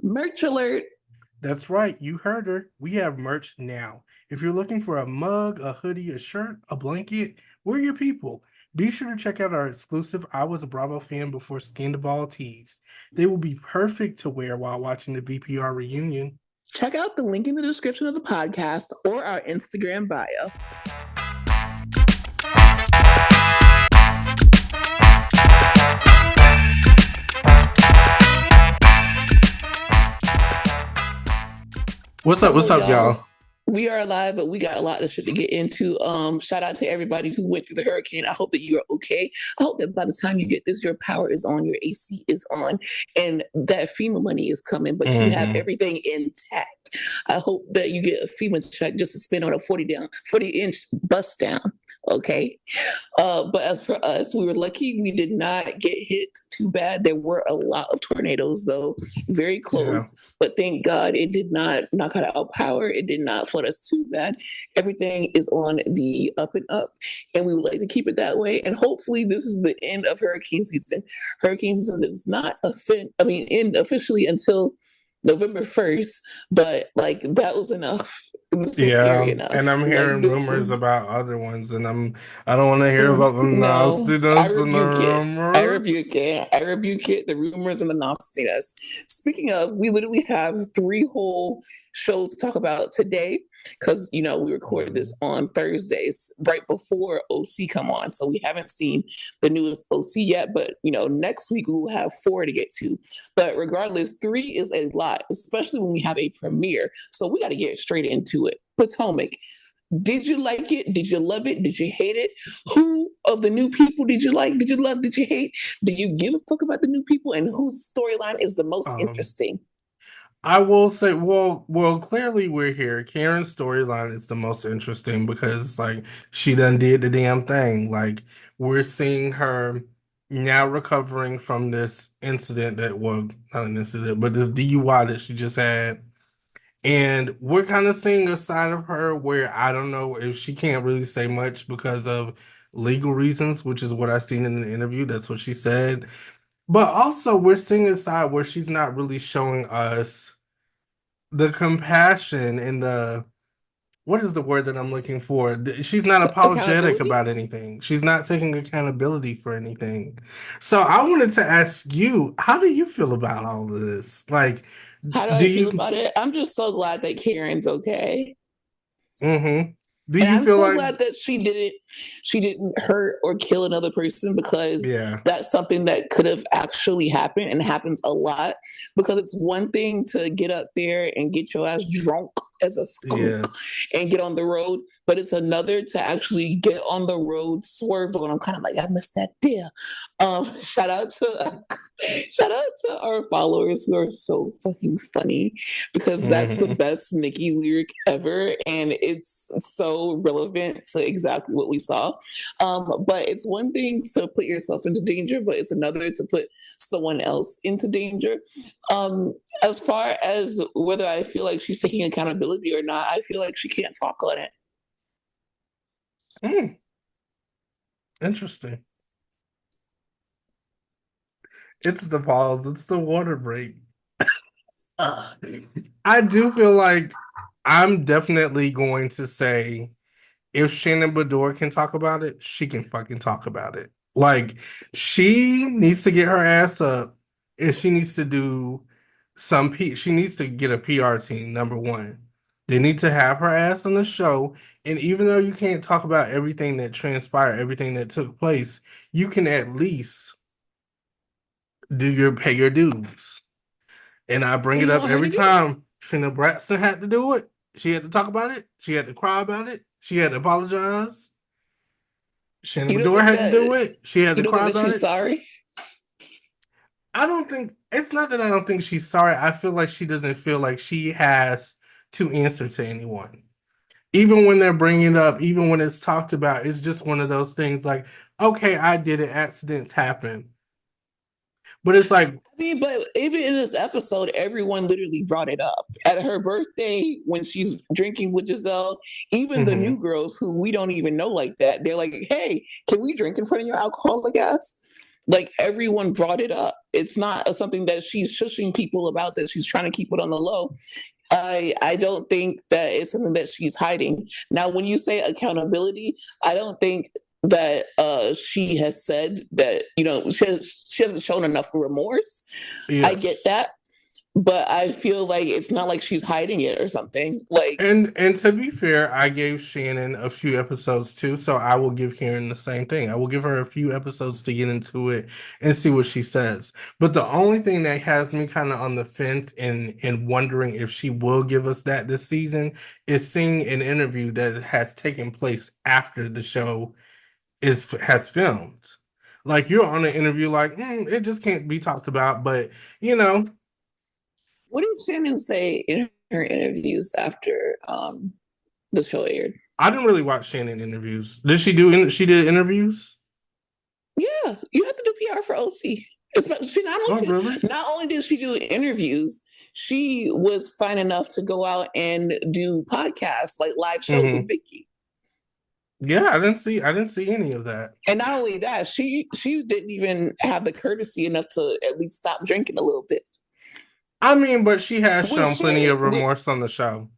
Merch alert. That's right, you heard her. We have merch now. If you're looking for a mug, a hoodie, a shirt, a blanket, we're your people. Be sure to check out our exclusive I Was a Bravo Fan Before Scandal tees. They will be perfect to wear while watching the VPR reunion. Check out the link in the description of the podcast or our Instagram bio. What's up, y'all? We are alive, but we got a lot of shit to get into. Shout out to everybody who went through the hurricane. I hope that you're okay. I hope that by the time you get this, your power is on, your AC is on, and that FEMA money is coming, but you have everything intact. I hope that you get a FEMA check just to spend on a 40-inch bus down. Okay. But as for us, we were lucky we did not get hit too bad. There were a lot of tornadoes, though, very close. Yeah. But thank God it did not knock out our power. It did not flood us too bad. Everything is on the up and up, and we would like to keep it that way. And hopefully this is the end of hurricane season. Hurricane season is not end officially until November 1st, but like that was enough. This is scary enough. And I'm hearing rumors about other ones, and I don't want to hear about the nastiness and the rumors. I rebuke it. The rumors and the nastiness. Speaking of, we literally have 3 whole shows to talk about today because we recorded this on Thursdays right before OC come on, so we haven't seen the newest OC yet, but next week we will have 4 to get to. But regardless, 3 is a lot, especially when we have a premiere, so we got to get straight into it. Potomac, did you like it? Did you love it? Did you hate it? Who of the new people did you like? Did you love? Did you hate? Do you give a fuck about the new people? And whose storyline is the most interesting? I will say, well, clearly we're here. Karen's storyline is the most interesting because, like, she done did the damn thing. Like, we're seeing her now recovering from this incident not an incident, but this DUI that she just had. And we're kind of seeing a side of her where I don't know if she can't really say much because of legal reasons, which is what I seen in the interview. That's what she said. But also, we're seeing a side where she's not really showing us the compassion and what is the word that I'm looking for? She's not apologetic about anything. She's not taking accountability for anything. So I wanted to ask you, how do you feel about all of this? Like, how do I feel about it? I'm just so glad that Karen's okay. Mm-hmm. I'm so glad that she didn't hurt or kill another person, because that's something that could have actually happened and happens a lot. Because it's one thing to get up there and get your ass drunk as a skunk and get on the road, but it's another to actually get on the road, swerve on. I'm kind of like, I missed that deal. Shout out to our followers who are so fucking funny, because that's the best Nicki lyric ever, and it's so relevant to exactly what we saw. But it's one thing to put yourself into danger, but it's another to put someone else into danger. As far as whether I feel like she's taking accountability or not, I feel like she can't talk on it. Interesting. It's the pause. It's the water break. I do feel like I'm definitely going to say, if Shannon Bedore can talk about it, she can fucking talk about it. Like, she needs to get her ass up, and she needs to do she needs to get a PR team, number one. They need to have her ass on the show, and even though you can't talk about everything that transpired, everything that took place, you can at least pay your dues. And I bring it up every time. Trina Braxton had to do it. She had to talk about it. She had to cry about it. She had to apologize. Shannon Bedore had to do it. She had to cry about it. She's sorry? I don't think, it's not that I don't think she's sorry. I feel like she doesn't feel like she has to answer to anyone. Even when they're bringing it up, even when it's talked about, it's just one of those things like, okay, I did it. Accidents happen. But it's like, but even in this episode, everyone literally brought it up. At her birthday, when she's drinking with Giselle, even the new girls who we don't even know like that, they're like, hey, can we drink in front of your alcoholic ass? Like everyone brought it up. It's not something that she's shushing people about, that she's trying to keep it on the low. I don't think that it's something that she's hiding. Now, when you say accountability, I don't think that she has said that, she hasn't shown enough remorse. I get Yes. that. But I feel like it's not like she's hiding it or something. Like, And to be fair, I gave Shannon a few episodes too, so I will give Karen the same thing. I will give her a few episodes to get into it and see what she says. But the only thing that has me kind of on the fence and wondering if she will give us that this season is seeing an interview that has taken place after the show has filmed. Like you're on an interview, like it just can't be talked about. But you know, what did Shannon say in her interviews after the show aired? I didn't really watch Shannon interviews. Did she do? She did interviews. Yeah, you have to do PR for OC. She Oh, really? not only did she do interviews, she was fine enough to go out and do podcasts, like live shows with Vicky. Yeah, I didn't see any of that. And not only that, she didn't even have the courtesy enough to at least stop drinking a little bit. I mean, but she has With shown plenty Shannon, of remorse on the show.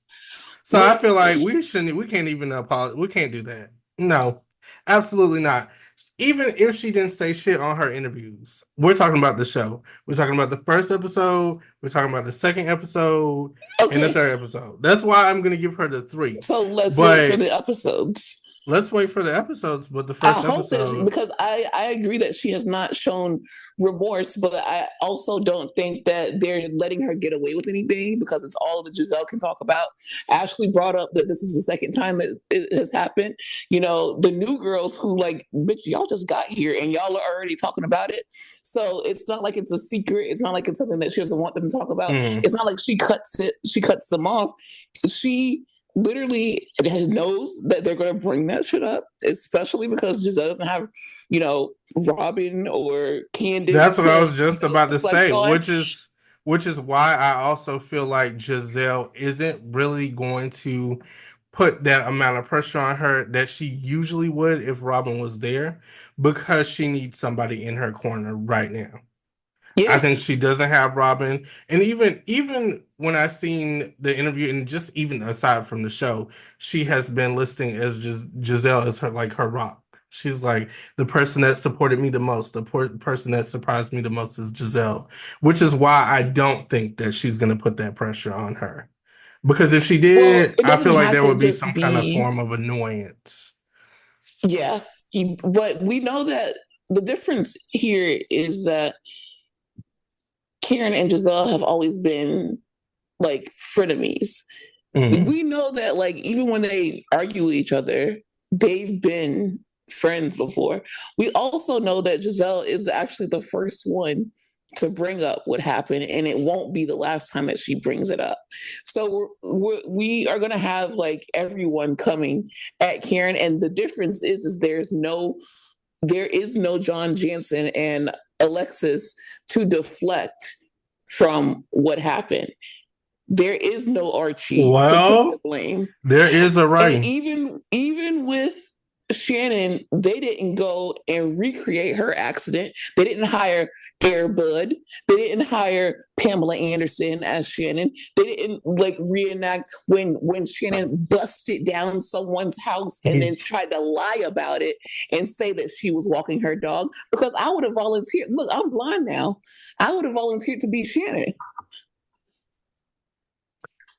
So I with feel like we can't even apologize. We can't do that. No, absolutely not. Even if she didn't say shit on her interviews, we're talking about the show. We're talking about the first episode. We're talking about the second episode and the okay, third episode. That's why I'm going to give her the 3. so let's wait for But the episodes. let's wait for the episodes. But the I first hope that, episode, because I agree that she has not shown remorse, but I also don't think that they're letting her get away with anything, because it's all that Giselle can talk about. Ashley brought up that this is the second time it has happened. The new girls who, like, bitch, y'all just got here and y'all are already talking about it. So it's not like it's a secret. It's not like it's something that she doesn't want them to talk about. It's not like she cuts them off. She literally knows that they're going to bring that shit up, especially because Giselle doesn't have, Robin or Candace. that's what I was just about to say, on. which is why I also feel like Giselle isn't really going to put that amount of pressure on her that she usually would if Robin was there, because she needs somebody in her corner right now. I Yeah. think she doesn't have Robin. And even when I seen the interview, and just even aside from the show, she has been listing as Giselle as her rock. She's like, the person that supported me the most, the person that surprised me the most is Giselle, which is why I don't think that she's going to put that pressure on her. Because if she Well, did, it I doesn't feel like have there to would be just some kind of be. form of annoyance. Yeah. But we know that the difference here is that Karen and Giselle have always been like frenemies. We know that, like, even when they argue with each other, they've been friends before. We also know that Giselle is actually the first one to bring up what happened, and it won't be the last time that she brings it up. So we are going to have, like, everyone coming at Karen, and the difference is there is no John Jansen and Alexis to deflect from what happened. There is no Archie to take the blame. There is a right. And even with Shannon, they didn't go and recreate her accident. They didn't hire Air Bud. They didn't hire Pamela Anderson as Shannon. They didn't, like, reenact when Shannon busted down someone's house and then tried to lie about it and say that she was walking her dog. Because I would have volunteered. Look, I'm blind now. I would have volunteered to be Shannon.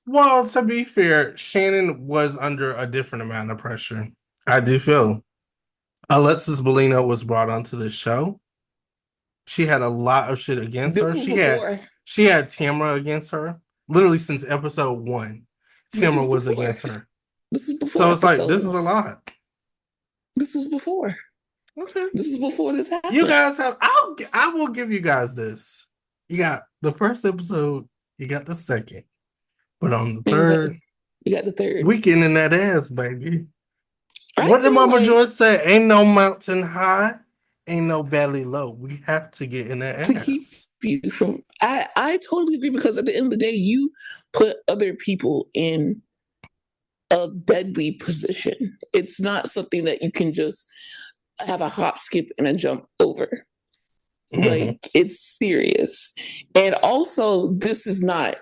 Well, to be fair, Shannon was under a different amount of pressure. I do feel. Alexis Bellino was brought onto the show. She had a lot of shit against her. She had Tamara against her. Literally since episode 1. Tamara was against her. This is before. So it's like, this is a lot. This was before. Okay. This is before this happened. You guys have, I will give you guys this. You got the first episode, you got the second. But on the third, you got the third. We getting in that ass, baby. What did Mama Joy say? Ain't no mountain high, ain't no valley low. We have to get in that ass. To keep you from, I totally agree, because at the end of the day, you put other people in a deadly position. It's not something that you can just have a hop, skip, and a jump over. Like, it's serious. And also, this is not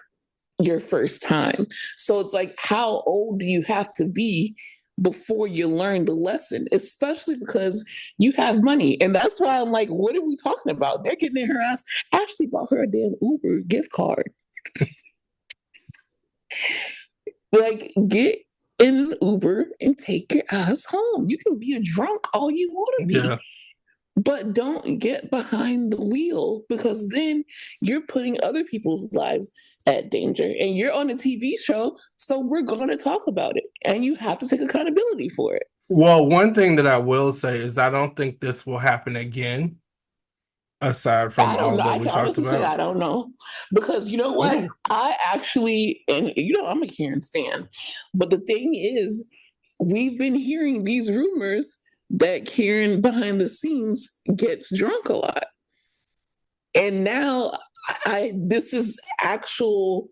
your first time. So it's like, how old do you have to be before you learn the lesson? Especially because you have money. And that's why I'm like, what are we talking about? They're getting in her ass. Ashley bought her a damn Uber gift card. Like, get in an Uber and take your ass home. You can be a drunk all you want to be. Yeah. But don't get behind the wheel, because then you're putting other people's lives at danger. And you're on a TV show, so we're going to talk about it. And you have to take accountability for it. Well, one thing that I will say is I don't think this will happen again, aside from I don't all know. that I we can talked honestly say I about. don't know. Because you know what? I actually, and I'm a Karen stan. But the thing is, we've been hearing these rumors that Karen behind the scenes gets drunk a lot. And now this is actual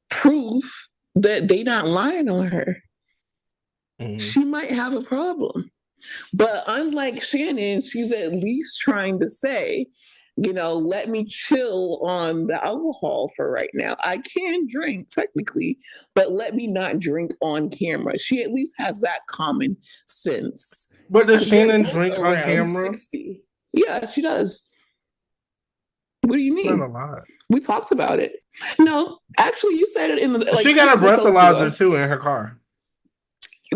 proof that they not lying on her. She might have a problem. But unlike Shannon, she's at least trying to say, let me chill on the alcohol for right now. I can drink technically, but let me not drink on camera. She at least has that common sense. But does Shannon drink on camera? 60. Yeah, she does. What do you mean? Not a lot. We talked about it. No, actually, you said it in the. Like, she got a breathalyzer too in her car.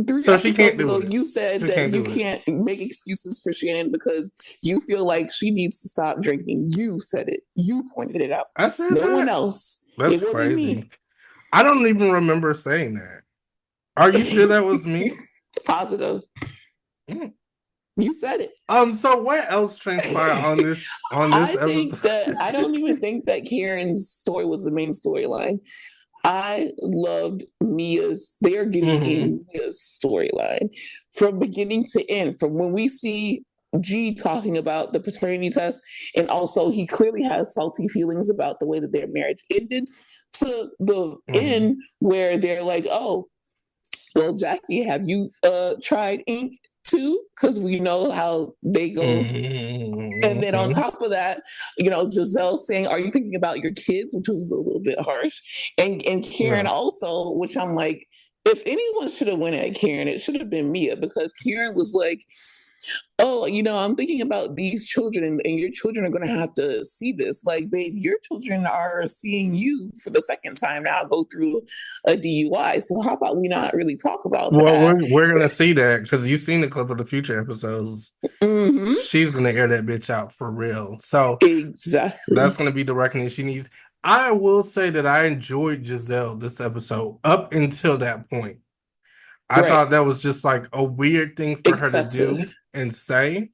3 so episodes she can't ago, do it. you said that you can't make excuses for Shannon because you feel like she needs to stop drinking. You said it. You pointed it out. I said no that? one else. That's it wasn't crazy. Me. I don't even remember saying that. Are you sure that was me? Positive. You said it. So what else transpired on this episode? I don't even think that Karen's story was the main storyline. I loved Mia's. They are getting in Mia's storyline from beginning to end. From when we see G talking about the paternity test, and also he clearly has salty feelings about the way that their marriage ended, to the end where they're like, "Oh, well, Jackie, have you tried ink too? Because we know how they go." And then on top of that, Giselle saying, "Are you thinking about your kids?" Which was a little bit harsh. And Karen also, which I'm like, if anyone should have went at Karen, it should have been Mia, because Karen was like, "Oh, I'm thinking about these children, and your children are going to have to see this. Like, babe, your children are seeing you for the second time now go through a DUI. So how about we not really talk about that?" Well, we're going to see that, because you've seen the clip of the future episodes. She's going to air that bitch out for real. So exactly, that's going to be the reckoning she needs. I will say that I enjoyed Giselle this episode up until that point. I thought that was just like a weird thing for her to do and say.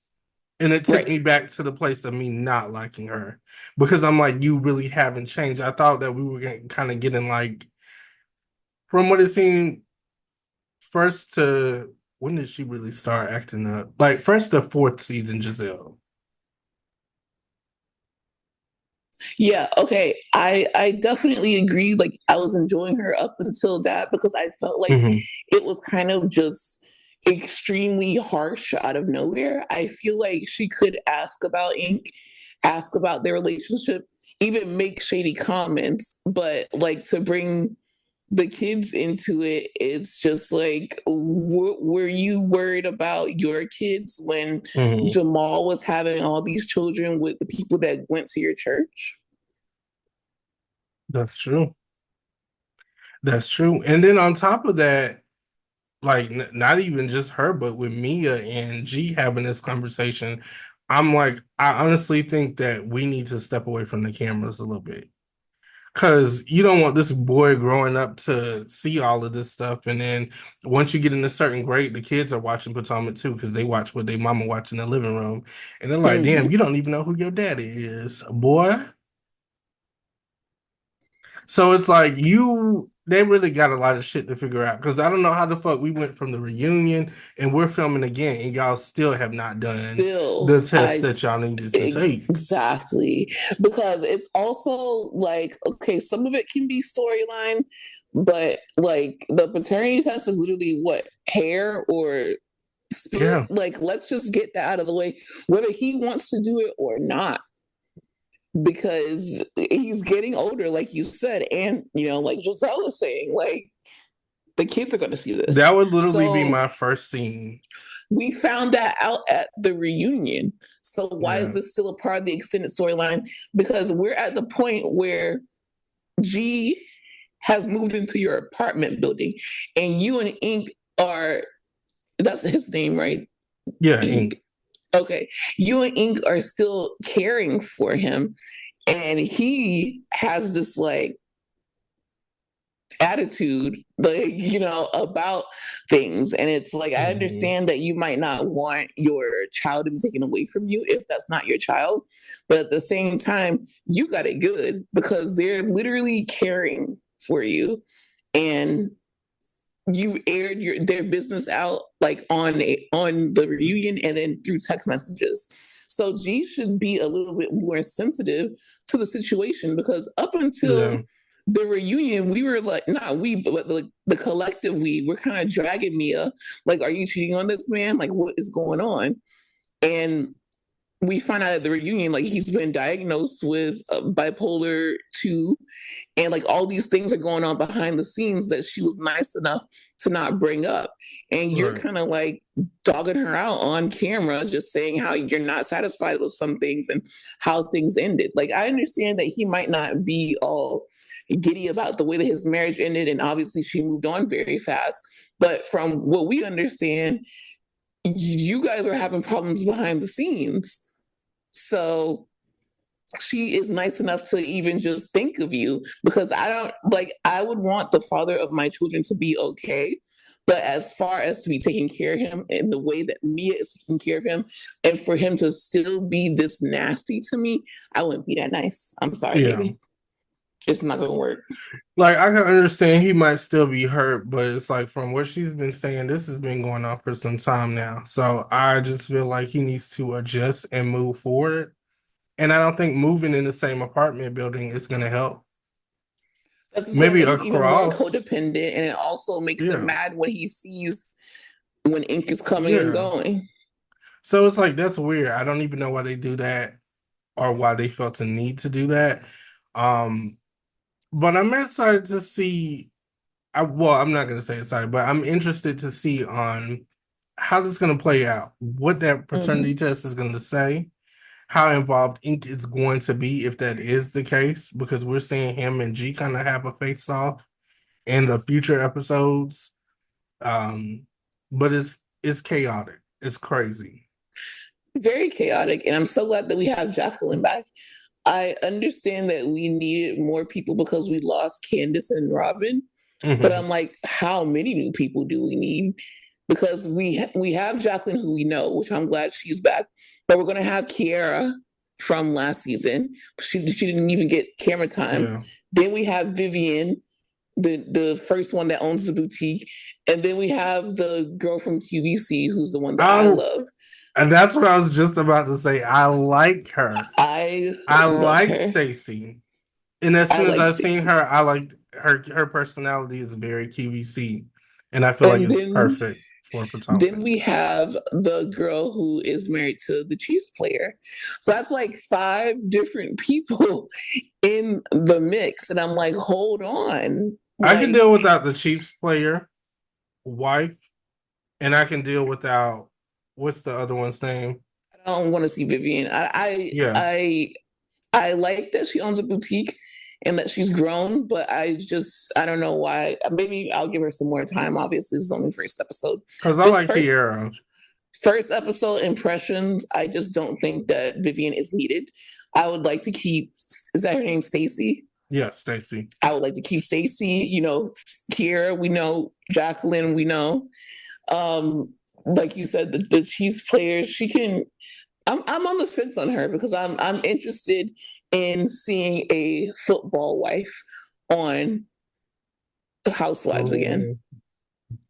And it took me back to the place of me not liking her, because I'm like, you really haven't changed. I thought that we were kind of getting like, from what it seemed, first to, when did she really start acting up? Like first to fourth season Giselle. Yeah, okay. I definitely agree. Like, I was enjoying her up until that, because I felt like it was kind of just extremely harsh out of nowhere. I feel like she could ask about Ink, ask about their relationship, even make shady comments, but like to bring the kids into it, it's just like, were you worried about your kids when Jamal was having all these children with the people that went to your church? That's true. That's true. And then on top of that, like not even just her, but with Mia and G having this conversation, I'm like, I honestly think that we need to step away from the cameras a little bit. Because you don't want this boy growing up to see all of this stuff. And then once you get in a certain grade, the kids are watching Potomac too, because they watch what their mama watch in the living room. And they're like, damn, you don't even know who your daddy is, boy. So it's like they really got a lot of shit to figure out, because I don't know how the fuck we went from the reunion and we're filming again and y'all still have not done the test that y'all needed to take. Exactly. Because it's also like, okay, some of it can be storyline, but like the paternity test is literally what, hair or spit? Like, let's just get that out of the way, whether he wants to do it or not. because he's getting older, like you said, and like Giselle was saying, like the kids are going to see this. That would literally be So my first scene. we found that out at the reunion. So why Yeah. is this still a part of the extended storyline? Because we're at the point where G has moved into your apartment building, and you and Ink are, that's his name, right? Yeah, Ink. Okay. You and Ink are still caring for him. And he has this like attitude, like, about things. And it's like, I understand that you might not want your child to be taken away from you if that's not your child. But at the same time, you got it good because they're literally caring for you. And you aired their business out like on the reunion and then through text messages. So G should be a little bit more sensitive to the situation, because up until the reunion, we were like, not we, but the collective we were kind of dragging Mia, like, are you cheating on this man? Like, what is going on? And we find out at the reunion, like, he's been diagnosed with bipolar 2, and like all these things are going on behind the scenes that she was nice enough to not bring up. And you're kind of like dogging her out on camera, just saying how you're not satisfied with some things and how things ended. Like, I understand that he might not be all giddy about the way that his marriage ended, and obviously she moved on very fast. But from what we understand, you guys are having problems behind the scenes. So she is nice enough to even just think of you, because I would want the father of my children to be okay. But as far as to be taking care of him in the way that Mia is taking care of him, and for him to still be this nasty to me, I wouldn't be that nice. I'm sorry, baby. It's not going to work. Like, I can understand he might still be hurt, but it's like, from what she's been saying, this has been going on for some time now. So I just feel like he needs to adjust and move forward. And I don't think moving in the same apartment building is going to help. That's just Maybe going to make him even more across. codependent, and it also makes him mad when he sees when Ink is coming and going. So it's like, that's weird. I don't even know why they do that or why they felt the need to do that. But I'm excited to see. I'm not going to say excited, but I'm interested to see on how this is going to play out, what that paternity test is going to say, how involved Ink is going to be if that is the case, because we're seeing him and G kind of have a face off in the future episodes. But it's chaotic. It's crazy. Very chaotic. And I'm so glad that we have Jacqueline back. I understand that we needed more people because we lost Candace and Robin. But I'm like, how many new people do we need? Because we have Jacqueline, who we know, which I'm glad she's back. But we're going to have Kiara from last season. She didn't even get camera time. Yeah. Then we have Vivian, the first one that owns the boutique. And then we have the girl from QVC, who's the one that I love. And that's what I was just about to say. I like her. I like Stacy. And as soon as I've seen her, I like her personality is very QVC. And I feel like it's perfect for Potomac. Then we have the girl who is married to the Chiefs player. So that's like 5 different people in the mix. And I'm like, hold on. I can deal without the Chiefs player wife. And I can deal without, what's the other one's name? I don't want to see Vivian. I like that she owns a boutique and that she's grown, but I don't know why. Maybe I'll give her some more time. Obviously, this is only first episode. Because I like Kiara. First episode impressions, I just don't think that Vivian is needed. I would like to keep, is that her name, Stacy? Yeah, Stacy. I would like to keep Stacy, Kiara, we know, Jacqueline, we know. Like you said, the Chiefs players, she can, I'm on the fence on her because I'm interested in seeing a football wife on Housewives again.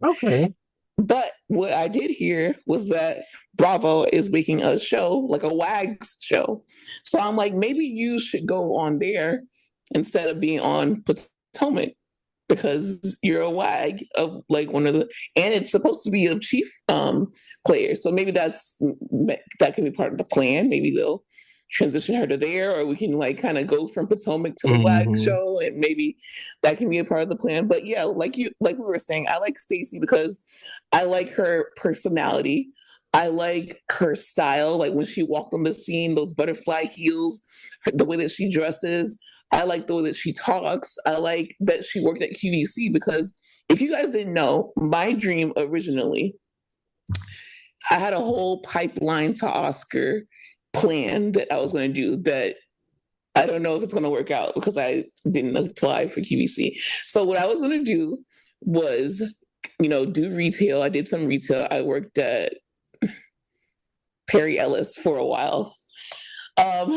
Okay. But what I did hear was that Bravo is making a show, like a WAGs show. So I'm like, maybe you should go on there instead of being on Potomac, because you're a WAG of like one of the, and it's supposed to be a chief player. So maybe that could be part of the plan. Maybe they'll transition her to there, or we can like kind of go from Potomac to the Black Mm-hmm. show, and maybe that can be a part of the plan. But yeah, like we were saying, I like Stacey because I like her personality. I like her style, like when she walked on the scene, those butterfly heels, the way that she dresses. I like the way that she talks. I like that she worked at QVC because if you guys didn't know, my dream originally, I had a whole pipeline to Oscar plan that I was going to do that I don't know if it's going to work out because I didn't apply for QVC. So what I was going to do was, do retail. I did some retail. I worked at Perry Ellis for a while. God,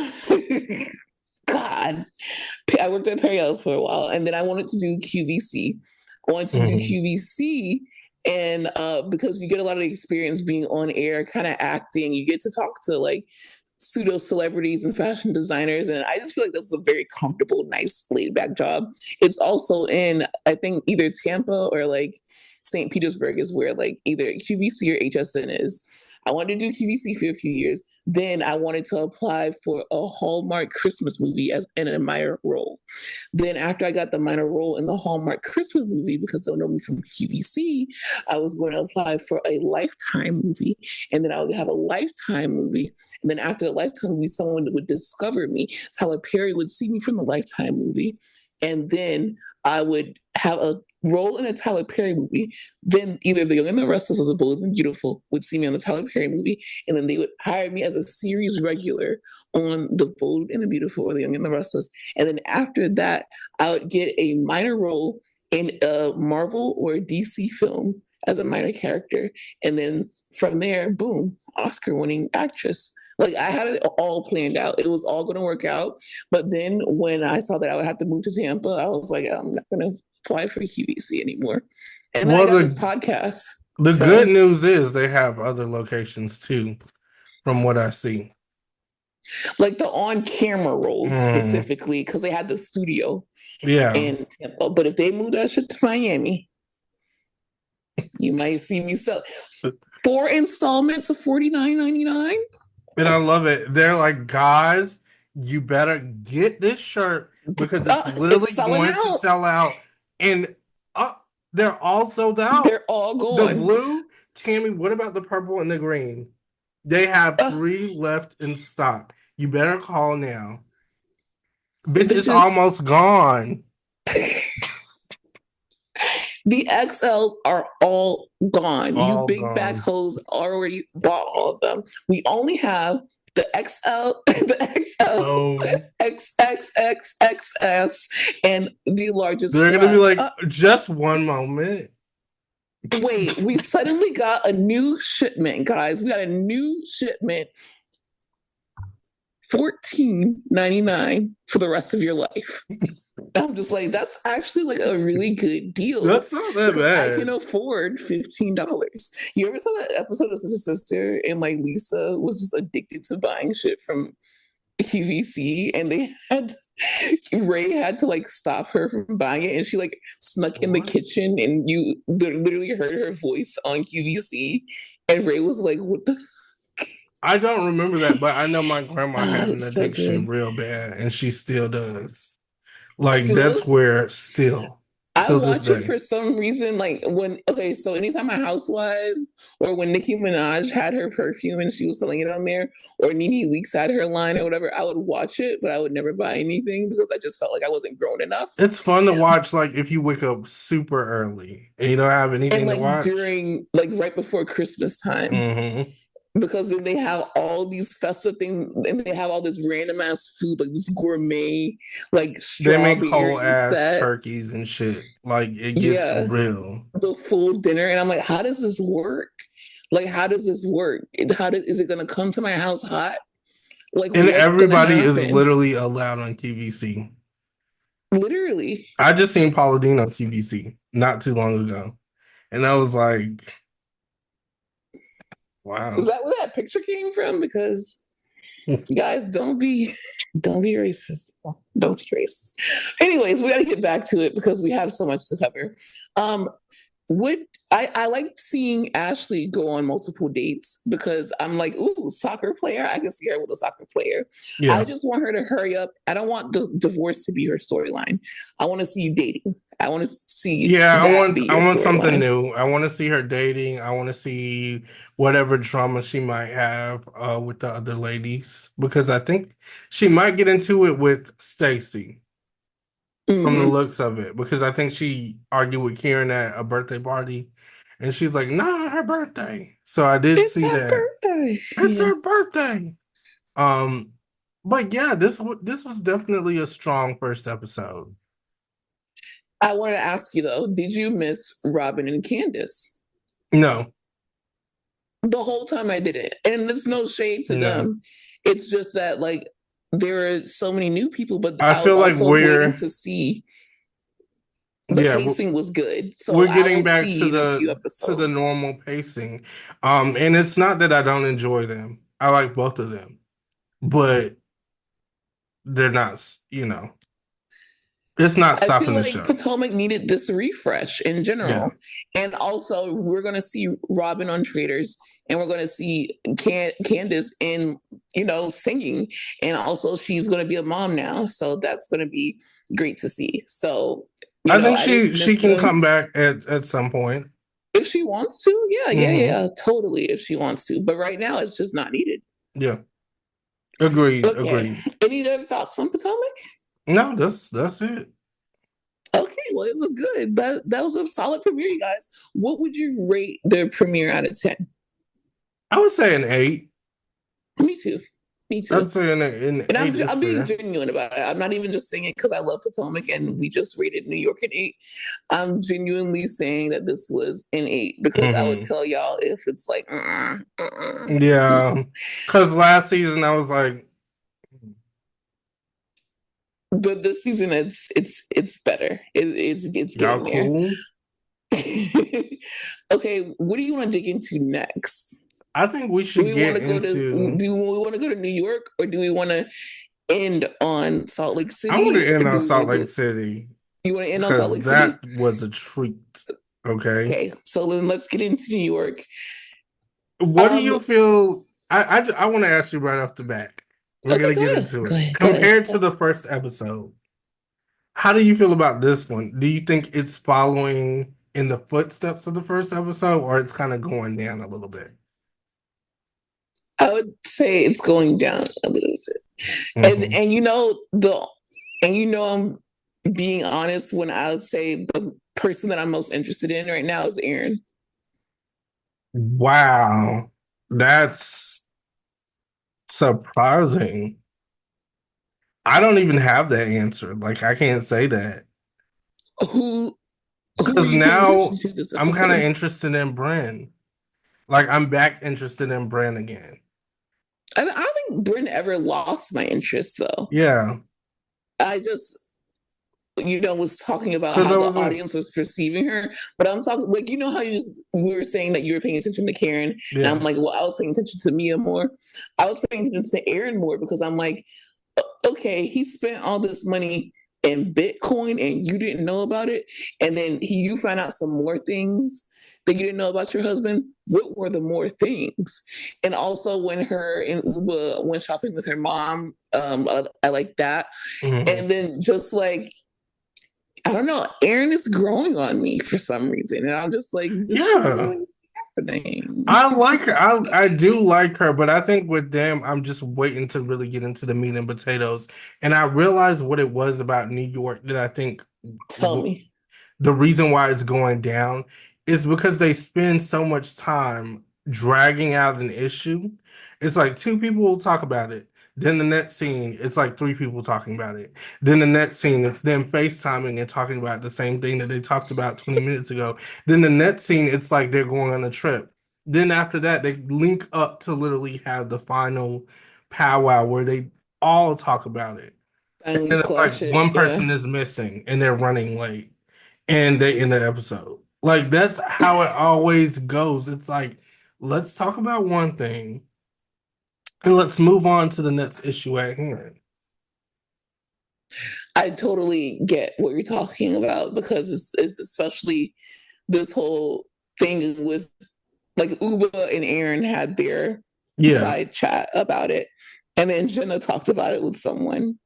I worked at Perry Ellis for a while, and then I wanted to do QVC. I wanted to do QVC, and because you get a lot of experience being on air, kind of acting, you get to talk to like pseudo celebrities and fashion designers, and I just feel like this is a very comfortable, nice, laid back job. It's also in, I think, either Tampa or like St. Petersburg is where like either QVC or HSN is. I wanted to do QVC for a few years. Then I wanted to apply for a Hallmark Christmas movie as in a minor role. Then after I got the minor role in the Hallmark Christmas movie, because they'll know me from QVC, I was going to apply for a Lifetime movie. And then I would have a Lifetime movie. And then after the Lifetime movie, someone would discover me. Tyler Perry would see me from the Lifetime movie. And then I would have a role in a Tyler Perry movie. Then either The Young and the Restless or The Bold and Beautiful would see me on the Tyler Perry movie. And then they would hire me as a series regular on The Bold and the Beautiful or The Young and the Restless. And then after that, I would get a minor role in a Marvel or a DC film as a minor character. And then from there, boom, Oscar-winning actress. Like I had it all planned out. It was all going to work out. But then when I saw that I would have to move to Tampa, I was like, I'm not going to apply for QVC anymore. And then I got this podcast. The good news is they have other locations too, from what I see. Like the on-camera roles specifically, because they had the studio in Tampa. But if they move that shit to Miami, you might see me sell 4 installments of $49.99. And I love it. They're like, guys, you better get this shirt because it's literally going to sell out. And they're all sold out. They're all gone. The blue, Tammy, what about the purple and the green? They have 3 left in stock. You better call now. Bitch, it's almost gone. The XLs are all gone. You big back hoes already bought all of them. We only have the XL, XXXXS, and the largest. They're going to be like, just one moment. Wait, we suddenly got a new shipment, guys. We got a new shipment. $14.99 for the rest of your life. I'm just like, that's actually like a really good deal. That's not that bad. I can afford $15. You ever saw that episode of Sister Sister and like Lisa was just addicted to buying shit from QVC and Ray had to like stop her from buying it and she like snuck in the kitchen and you literally heard her voice on QVC and Ray was like, what the I don't remember that, but I know my grandma had an addiction real bad, and she still does. Like, that's where I watch it for some reason, like so anytime my Housewives or when Nicki Minaj had her perfume and she was selling it on there, or Nene Leakes had her line or whatever, I would watch it, but I would never buy anything because I just felt like I wasn't grown enough. It's fun to watch, like, if you wake up super early and you don't have anything to watch. During, like, right before Christmas time. Mm-hmm. Because then they have all these festive things and they have all this random ass food, like this gourmet, like strawberry they make whole ass turkeys and shit. Like it gets real. The full dinner. And I'm like, how does this work? Like, how does this work? Is it gonna come to my house hot? Like, and everybody is literally allowed on QVC. Literally. I just seen Paula Deen on QVC not too long ago. And I was like, wow. Is that where that picture came from? Because guys, don't be racist. Don't be racist. Anyways, we got to get back to it because we have so much to cover. would I like seeing Ashley go on multiple dates because I'm like, ooh, soccer player. I can see her with a soccer player. I Yeah. just want her to hurry up. I don't want the divorce to be her storyline. I want to see you dating. I want to see Yeah, that be I your want something storyline. new. I want to see her dating. I want to see whatever drama she might have with the other ladies because I think she might get into it with Stacy from the Mm-hmm. looks of it because I think she argued with Karen at a birthday party and she's like, "Not her birthday." So I did It's see her that. birthday. It's Yeah. her birthday. Um but yeah, this was definitely a strong first episode. I want to ask you though, did you miss Robin and Candace? No. The whole time I did it. And it's no shade to No. them. It's just that like there are so many new people, but I I was feel like also waiting to see the yeah, pacing was good. So we're I getting will back see in a few to the episodes. normal pacing. And it's not that I don't enjoy them. I like both of them, but they're not, it's not I stopping feel the like show. Potomac needed this refresh in Yeah. general. And also, we're going to see Robin on Traders, and we're going to see Candace in, singing. And also, she's going to be a mom now. So that's going to be great to see. So, I think I didn't she miss can them. come back at some point. If she wants to, yeah, yeah, Hmm. yeah, totally. If she wants to. But right now, it's just not needed. Yeah. Agreed. Okay. Agreed. Any other thoughts on Potomac? No, that's it. Okay, well, it was good. That was a solid premiere, you guys. What would you rate the premiere out of 10? I would say an 8. Me too. Me I'd too. say an And 8 is I'm being fair. genuine about it. I'm not even just saying it because I love Potomac and we just rated New York an 8. I'm genuinely saying that this was an 8 because I would Hmm. tell y'all if it's like, Yeah. Because last season I was like, but this season it's better. It's y'all getting there. cool? Okay, what do you want to dig into next? I think we Do should we want get to go to into. do we want to go to New York or do we want to end on Salt Lake I want City to or end do on we want Salt to Lake go City you want to end on Salt because Lake City? that was a treat. Okay. Okay, so then let's get into New York. What do you feel? I want to ask you right off the bat. We're Okay, gonna go get ahead. into Go it. ahead. Go ahead. Compared to the first episode, how do you feel about this one? Do you think it's following in the footsteps of the first episode, or it's kind of going down a little bit? I would say it's going down a little bit. Mm-hmm. I'm being honest when I would say the person that I'm most interested in right now is Aaron. Wow, that's surprising. I don't even have that answer. Like, I can't say that Who who are because you paying attention now to this I'm kind of episode? interested in Bren. Like, I'm back interested in Bren again. I don't think Bryn ever lost my interest though. Yeah, I just was talking about because how I the wasn't. audience was perceiving her. But I'm talking like how we were saying that you were paying attention to Karen, and I'm Yeah, like, well, I was paying attention to Mia more. I was paying attention to Aaron more because I'm like, okay, he spent all this money in Bitcoin and you didn't know about it, and then you found out some more things that you didn't know about your husband. What were the more things? And also when her and Uba went shopping with her mom, I like that. hmm, And then just like I don't know, Aaron is growing on me for some reason, and I'm just like, this shouldn't yeah. really be happening. I like her. I do like her, but I think with them, I'm just waiting to really get into the meat and potatoes. And I realized what it was about New York that I think Tell me. the reason why it's going down is because they spend so much time dragging out an issue. It's like two people will talk about it. Then the next scene, it's like three people talking about it. Then the next scene, it's them FaceTiming and talking about the same thing that they talked about 20 minutes ago. Then the next scene, it's like they're going on a trip. Then after that, they link up to literally have the final powwow where they all talk about it. Finally And it's like squash it. one Yeah. person is missing and they're running late and they end the episode. Like that's how it always goes. It's like, let's talk about one thing and let's move on to the next issue at hand. I totally get what you're talking about because it's especially this whole thing with like Uba and Aaron had their Yeah. side chat about it. And then Jenna talked about it with someone.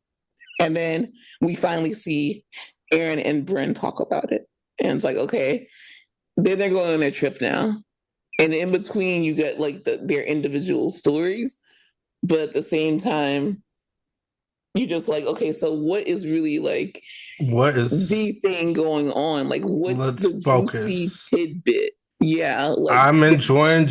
And then we finally see Aaron and Bryn talk about it. And it's like, okay, then they're going on their trip now. And in between, you get like their individual stories. But at the same time, you just like, okay, so what is really like What is the thing going on? Like, what's let's the juicy focus. tidbit? Yeah, like I'm enjoying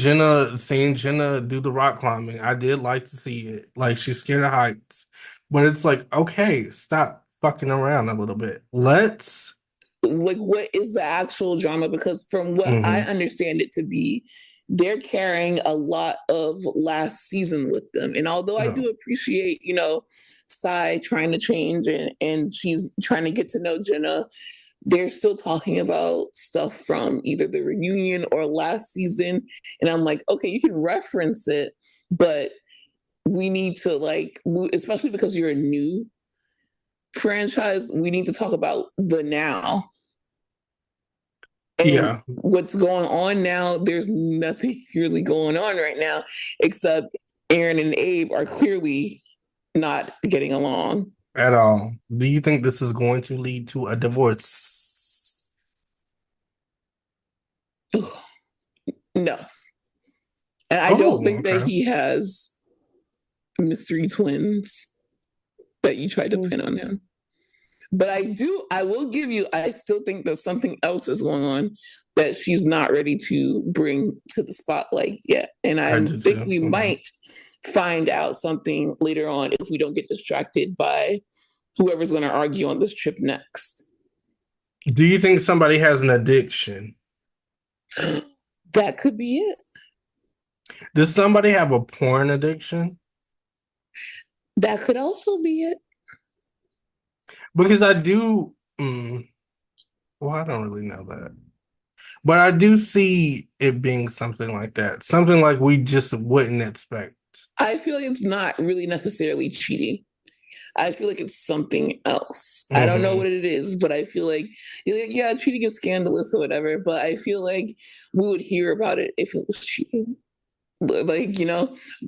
seeing Jenna do the rock climbing. I did like to see it. Like she's scared of heights. But it's like, okay, stop fucking around a little bit. Let's what is the actual drama? Because from what I Mhm. understand it to be, they're carrying a lot of last season with them. And although I No. do appreciate, Sai trying to change and she's trying to get to know Jenna, they're still talking about stuff from either the reunion or last season. And I'm like, okay, you can reference it, but we need to like, especially because you're a new franchise, we need to talk about the now. And Yeah, what's going on now, there's nothing really going on right now, except Aaron and Abe are clearly not getting along. at all. Do you think this is going to lead to a divorce? No. And I Oh, don't think that okay. he has mystery twins that you tried to pin on him. But I will give you, I still think that something else is going on that she's not ready to bring to the spotlight yet. And I I do think too. we might find out something later on if we don't get distracted by whoever's going to argue on this trip next. Do you think somebody has an addiction? That could be it. Does somebody have a porn addiction? That could also be it. Because I do, well, I don't really know that. But I do see it being something like that. Something like we just wouldn't expect. I feel like it's not really necessarily cheating. I feel like it's something else. I don't know Mm-hmm. what it is, but I feel like, yeah, cheating is scandalous or whatever. But I feel like we would hear about it if it was cheating, like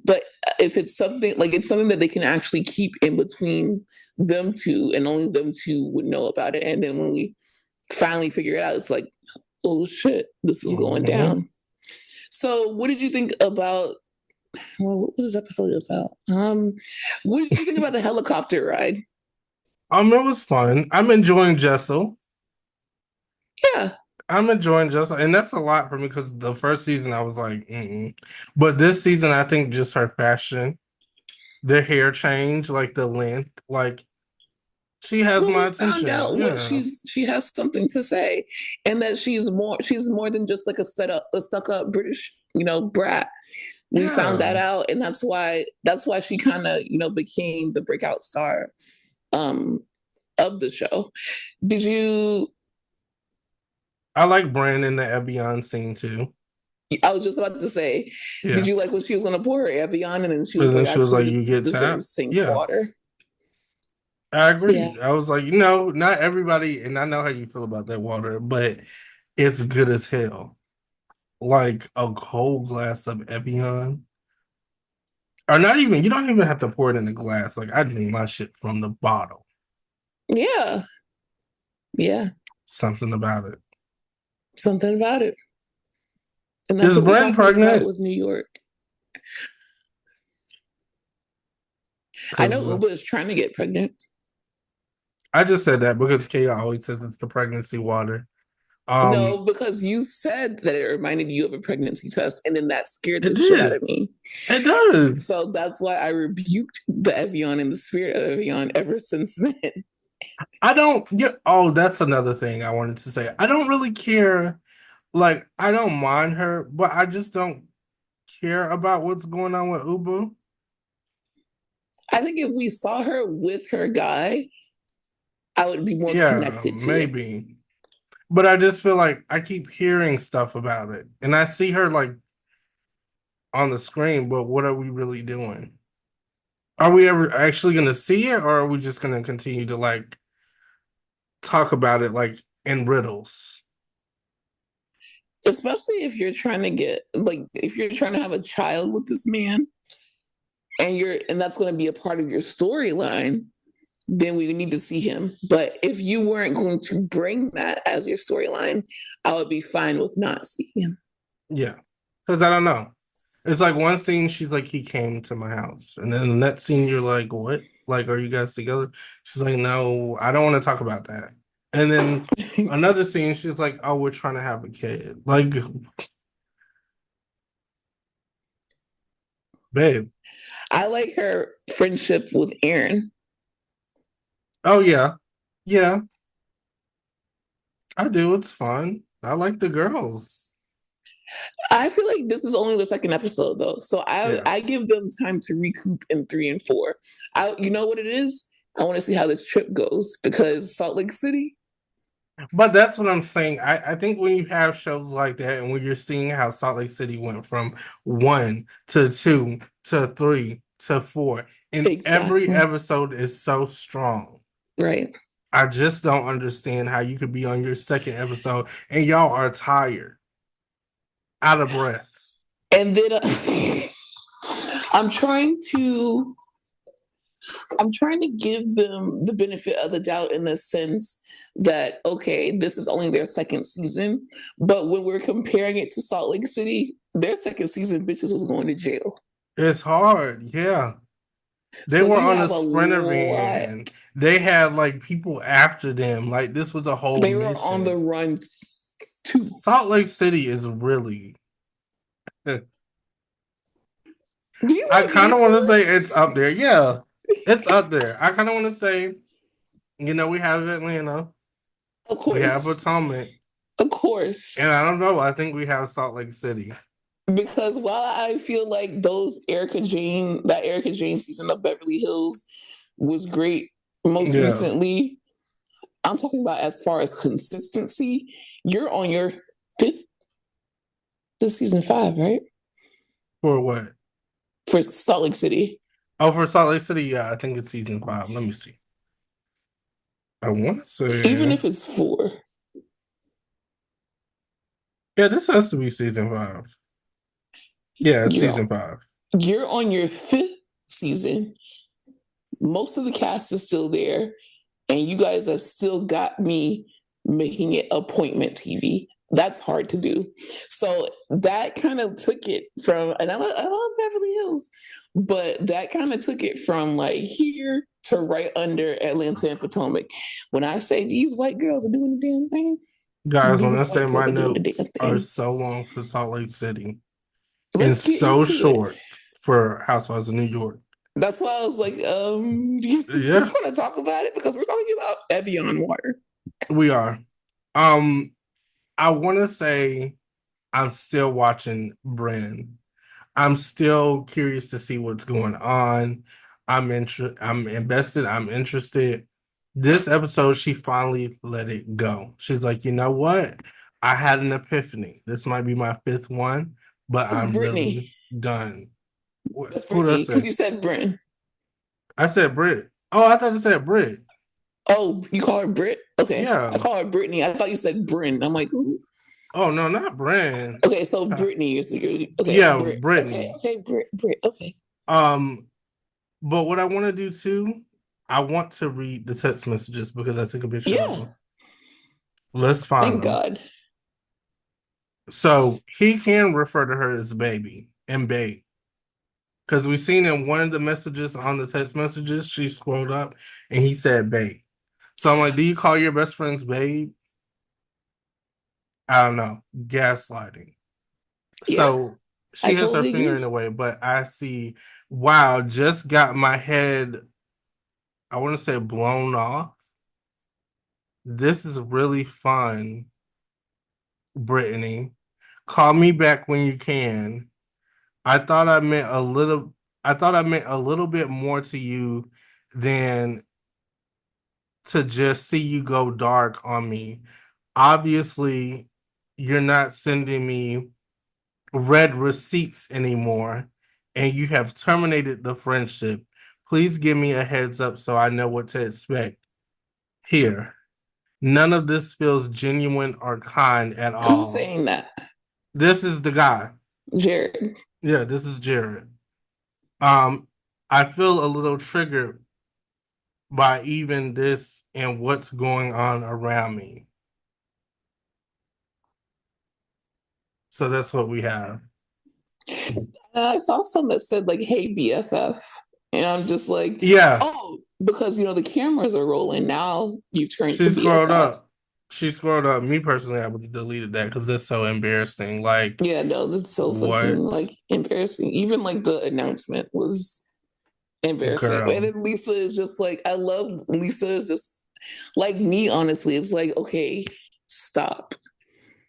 But if it's something like it's something that they can actually keep in between them two, and only them two would know about it. And then when we finally figure it out, it's like, oh shit, this was going Mm-hmm. down. So, what did you think about? Well, what was this episode about? What did you think about the helicopter ride? It was fun. I'm enjoying Jessel. Yeah. I'm enjoying Jessel, and that's a lot for me because the first season I was like, mm-mm. But this season I think just her fashion, the hair change, like the length, like she has Well, my we found attention. out what Yeah, she has something to say, and that she's more than just like a stuck up British brat. We found yeah. that out, and that's why she kind of became the breakout star um of the show. Did you? I like Brandon the Evian scene too. I was just about to say, did Yeah. you like when she was going to pour her Evian, and then she And was then like, she was actually, like, this "You get tapped." deserves sink Yeah, water. I Yeah. agree. I was like, not everybody, and I know how you feel about that water, but it's good as hell. Like a cold glass of Evian, or not even. You don't even have to pour it in a glass. Like I drink my shit from the bottle. Yeah. Yeah. Something about it. Something about it. And that's Is what we're Brent talking about pregnant? with New York. I know Because Uba is trying to get pregnant. I just said that because Kaya always says it's the pregnancy water. No, because you said that it reminded you of a pregnancy test, and then that scared It the shit out did. of me. It does. So that's why I rebuked the Evian and the spirit of Evian ever since then. I don't get. Oh, that's another thing I wanted to say. I don't really care. Like, I don't mind her, but I just don't care about what's going on with Ubu. I think if we saw her with her guy, I would be more Yeah, connected to it. maybe. But I just feel like I keep hearing stuff about it. And I see her like on the screen, but what are we really doing? Are we ever actually going to see it, or are we just going to continue to like talk about it like in riddles? especially if you're trying to get, like, if you're trying to have a child with this man, and that's going to be a part of your storyline, then we need to see him. But if you weren't going to bring that as your storyline, I would be fine with not seeing him. Yeah, because I don't know. It's like one scene, she's like, he came to my house, and then the next scene, you're like, what? Like, are you guys together? She's like, no, I don't want to talk about that. And then another scene, she's like, oh, we're trying to have a kid. Like, babe. I like her friendship with Aaron. Oh yeah, yeah, I do. It's fun. I like the girls. I feel like this is only the second episode though, so I give them time to recoup in 3 and 4. You know what it is? I want to see how this trip goes because Salt Lake City. But that's what I'm saying. I think when you have shows like that, and when you're seeing how Salt Lake City went from 1 to 2 to 3 to 4, and Exactly. every episode is so strong. Right. I just don't understand how you could be on your second episode and y'all are tired, out of breath. And then I'm trying to give them the benefit of the doubt in the sense that, okay, this is only their second season, but when we're comparing it to Salt Lake City, their second season bitches was going to jail. It's hard, yeah. They were on a Sprinter van. They had like people after them. Like this was a whole They were mission. on the run to Salt Lake City is really I kind of want to say it's up there. Yeah, it's up there. I kind of want to say, you know, we have Atlanta. Of course. We have Potomac. Of course. And I don't know. I think we have Salt Lake City. Because while I feel like that Erika Jane season of Beverly Hills was great most recently, I'm talking about as far as consistency, you're on your 5th. This season 5, right? For what? For Salt Lake City. Oh, for Salt Lake City, yeah, I think it's season 5. Let me see. I want to say, even if it's 4. Yeah, this has to be season 5. Yeah, it's season 5. You're on your 5th season. Most of the cast is still there, and you guys have still got me making it appointment TV. That's hard to do. So that kind of took it from, and I love Beverly Hills, but that kind of took it from like here to right under Atlanta and Potomac. When I say these white girls are doing the damn thing, guys, when I say my notes are so long for Salt Lake City and so short for Housewives of New York. That's why I was like, do you just want to talk about it? Because we're talking about Evian water. We are. I want to say I'm still watching Bren. I'm still curious to see what's going on. I'm invested. I'm interested. This episode, she finally let it go. She's like, you know what? I had an epiphany. This might be my 5th one, but I'm really done. That's Brittany, because you said Bren. I said Brit. Oh, I thought you said Brit. Oh, you call her Brit? Okay. Yeah. I call her Brittany. I thought you said Bryn. I'm like, ooh. Oh, no, not Bren. Okay, so Brittany is okay. Yeah, Brittany. Okay, Brit. Okay. But what I want to do too, I want to read the text messages because I took a picture of them. Let's find them. Thank God. So he can refer to her as baby and babe. Because we've seen in one of the messages on the text messages, she scrolled up and he said babe. So I'm like, do you call your best friends babe? I don't know. Gaslighting. Yeah, so she has her finger in the way, but I see, wow, just got my head, I want to say blown off. This is really fun, Brittany. Call me back when you can. I thought I meant a little bit more to you than to just see you go dark on me. Obviously, you're not sending me red receipts anymore, and you have terminated the friendship. Please give me a heads up so I know what to expect. Here, none of this feels genuine or kind at all. Who's saying that? This is the guy. Jared. Yeah, this is Jared. Um, I feel a little triggered by even this and what's going on around me. So that's what we have. I saw some that said like, "Hey BFF," and I'm just like, Yeah, "Oh, because the cameras are rolling now. You've turned she to scrolled BFF." up. She scrolled up. Me personally, I would have deleted that because that's so embarrassing. Like, Yeah, no, this is so fucking what? like embarrassing. Even like the announcement was embarrassing. And Girl, then Lisa is just like, I love Lisa is just like me, honestly. It's like, okay, stop.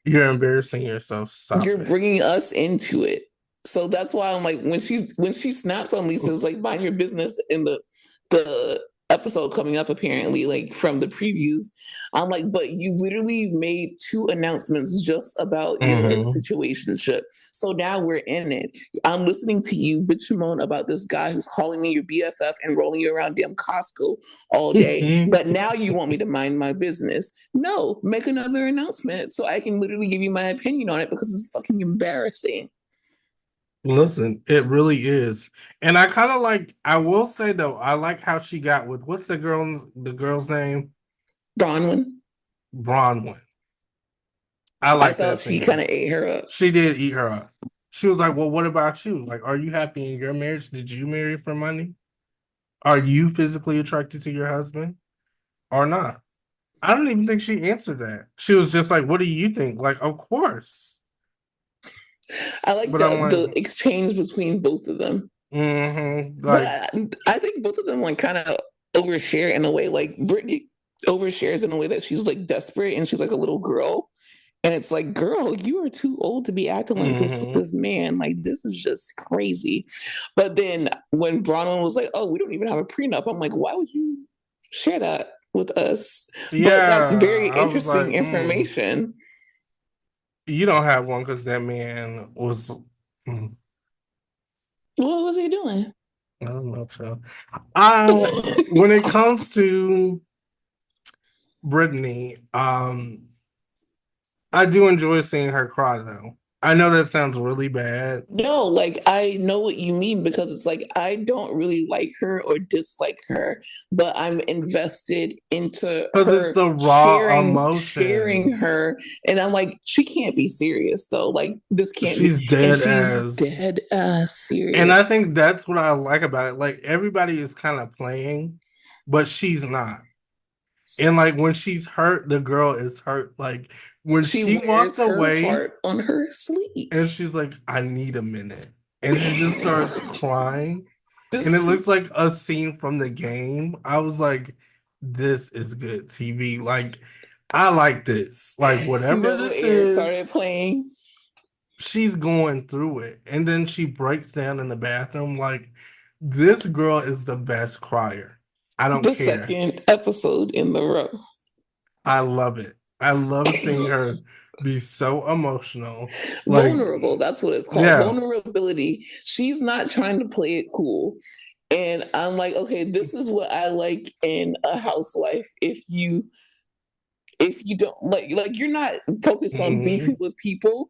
you're embarrassing yourself. Stop You're it. bringing us into it. So that's why I'm like, when she snaps on Lisa, it's like, mind your business in the episode coming up, apparently, like from the previews. I'm like, but you literally made two announcements just about your Mm-hmm. situationship. So now we're in it. I'm listening to you bitch and moan about this guy who's calling me your BFF and rolling you around damn Costco all day. But now you want me to mind my business. No, make another announcement so I can literally give you my opinion on it because it's fucking embarrassing. Listen, it really is. And I kind of like, I will say though, I like how she got with what's the girl's name? Bronwyn, Bronwyn. I I like thought that she kind scene. of ate her up. She did eat her up. She was like, well, what about you? Like, are you happy in your marriage? Did you marry for money? Are you physically attracted to your husband or not? I don't even think she answered that. She was just like, what do you think? Like, of course. I like But I'm that like, the exchange between both of them. But like, I think both of them like kind of overshare in a way. Like Brittany overshares in a way that she's like desperate and she's like a little girl. And it's like, girl, you are too old to be acting like this with mm-hmm. this man. Like, this is just crazy. But then when Bronwyn was like, oh, we don't even have a prenup, I'm like, why would you share that with us? But that's Yeah, very I was like, interesting information. you don't have one because that man was, What was he doing? I don't know. So, I, when it comes to Brittany, I do enjoy seeing her cry though. I know that sounds really bad No, like I know what you mean because it's like I don't really like her or dislike her, but I'm invested into because it's her the raw sharing emotions. her, and I'm like, she can't be serious though. Like this can't be, She's and dead she's as, dead ass and I serious. think that's what I like about it. Like everybody is kind of playing, but she's not. And like when she's hurt, the girl is hurt. Like when She she wears walks her away heart on her and sleeves. she's like, I need a minute. And she just starts crying. And it This, looks like a scene from the game. I was like, this is good TV. Like, I like this. Like, whatever no this air started is, playing. she's going through it. And then she breaks down in the bathroom. Like, this girl is the best crier. I don't The care. second episode in the row. I love it. I love seeing her be so emotional. Like, Vulnerable, that's what it's called. yeah. Vulnerability. She's not trying to play it cool. And I'm like, okay, this is what I like in a housewife. If you don't like you're not focused on beefing Mhm. with people,